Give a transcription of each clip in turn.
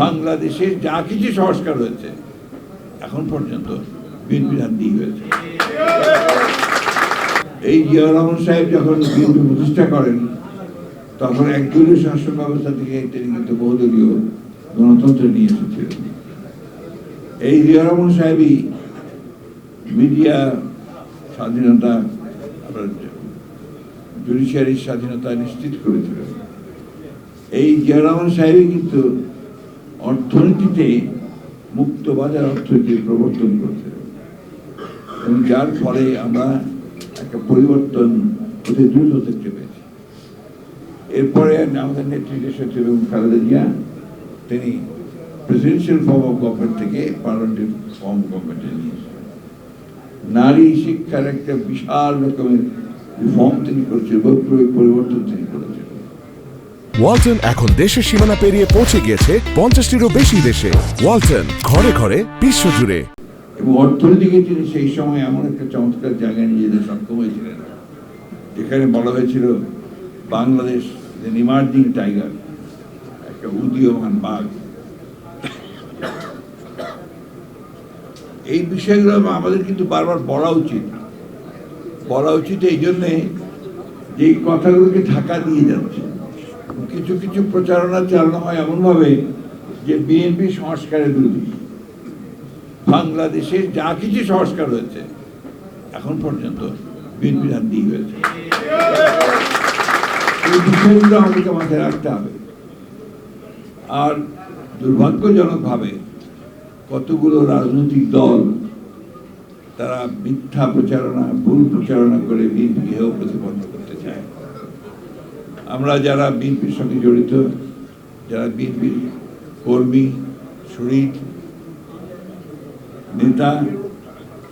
বাংলাদেশের যা কিছু সংস্কার হয়েছে এখন পর্যন্ত বিএনপির হাত দিয়ে হয়েছে। এই জিয়াউর রহমান সাহেব যখন বিএনপি প্রতিষ্ঠা করেন তখন একদলীয় শাসন ব্যবস্থা থেকে তিনি কিন্তু বহুদলীয় গণতন্ত্র নিয়ে এসেছিলেন। এই জিয়াউর রহমান সাহেবই মিডিয়া স্বাধীনতা, জুডিশিয়ারির স্বাধীনতা নিশ্চিত করেছিলেন। এই জিয়াউর রহমান সাহেবই কিন্তু অর্থনীতিতে মুক্ত বাজার অর্থনীতির প্রবর্তন করেছিলেন এবং যার ফলে আমরা একটা পরিবর্তন অতি দ্রুত দেখতে পেয়েছি। এরপরে আমাদের নেত্রী দেশনেত্রী এবং খালেদা জিয়া তিনি প্রেসিডেন্সিয়াল ফর্ম অফ গভর্নমেন্ট থেকে পার্লামেন্টারি ফর্ম অফ গভর্নমেন্টে নিয়েছিলেন। নারী শিক্ষার একটা বিশাল রকমের রিফর্ম তিনি করেছেন, পরিবর্তন তিনি করেছেন। ওয়ালটন এখন দেশের সীমানা পেরিয়ে পৌঁছে গিয়েছে 50টিরও বেশি দেশে। ওয়ালটন, ঘরে ঘরে বিশ্বজুড়ে। এবং অর্থনীতিকে তিনি সেই সময় এমন একটা চমৎকার জায়গায় নিয়ে যেতে সক্ষম হয়েছিলেন যেখানে বলা হয়েছিল বাংলাদেশ ইমার্জিং টাইগার, একটা উদীয়মান বাঘ। এই বিষয়গুলো আমাদের কিন্তু বারবার বলা উচিত এই জন্যে যে কথাগুলোকে ঢাকা দিয়ে যাচ্ছে। কিছু কিছু প্রচারণা চালানো হয় এমনভাবে যে বিএনপি সংস্কারের বিরোধী। বাংলাদেশের যা কিছু সংস্কার হয়েছে এখন পর্যন্ত বিএনপির হাত দিয়ে হয়েছে। এই বিষয়গুলো আমাদেরকে মাথায় রাখতে হবে। আর দুর্ভাগ্যজনকভাবে কতগুলো রাজনৈতিক দল তারা মিথ্যা প্রচারণা, ভুল প্রচারণা করে বিএনপিকে প্রতিপন্ন করতে চায়। আমরা যারা বিএনপির সঙ্গে জড়িত, যারা বিএনপির কর্মী, শরীর, নেতা,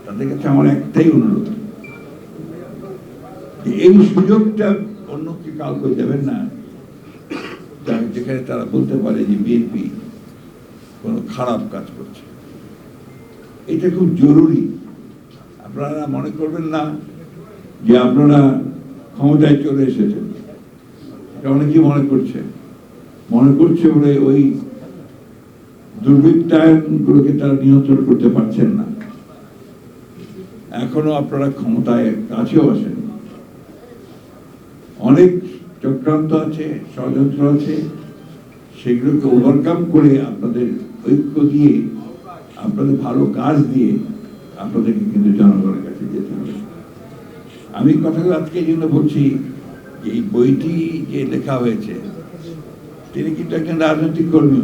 তাদের কাছে আমার একটাই অনুরোধ যে এই সুযোগটা অন্যকে কাউকে দেবেন না যেখানে তারা বলতে পারে যে বিএনপি কোনো খারাপ কাজ করছে। এটা খুব জরুরি। আপনারা মনে করবেন না যে আপনারা ক্ষমতায় চলে এসেছেন, এটা অনেকেই মনে করছে বলে ওই দুর্বৃত্তায়নগুলোকে তারা নিয়ন্ত্রণ করতে পারছেন না। এখনো আপনারা ক্ষমতায় কাছেও আসেন। অনেক চক্রান্ত আছে, ষড়যন্ত্র আছে, সেগুলোকে ওভারকাম করে আপনাদের ঐক্য দিয়ে, আপনাদের ভালো কাজ দিয়ে আপনাদেরকে কিন্তু জনগণের কাছে যেতে হবে। আমি কথাগুলো আজকে এই জন্য বলছি যে এই বইটি যে লেখা হয়েছে তিনি কিন্তু একজন রাজনৈতিক কর্মী।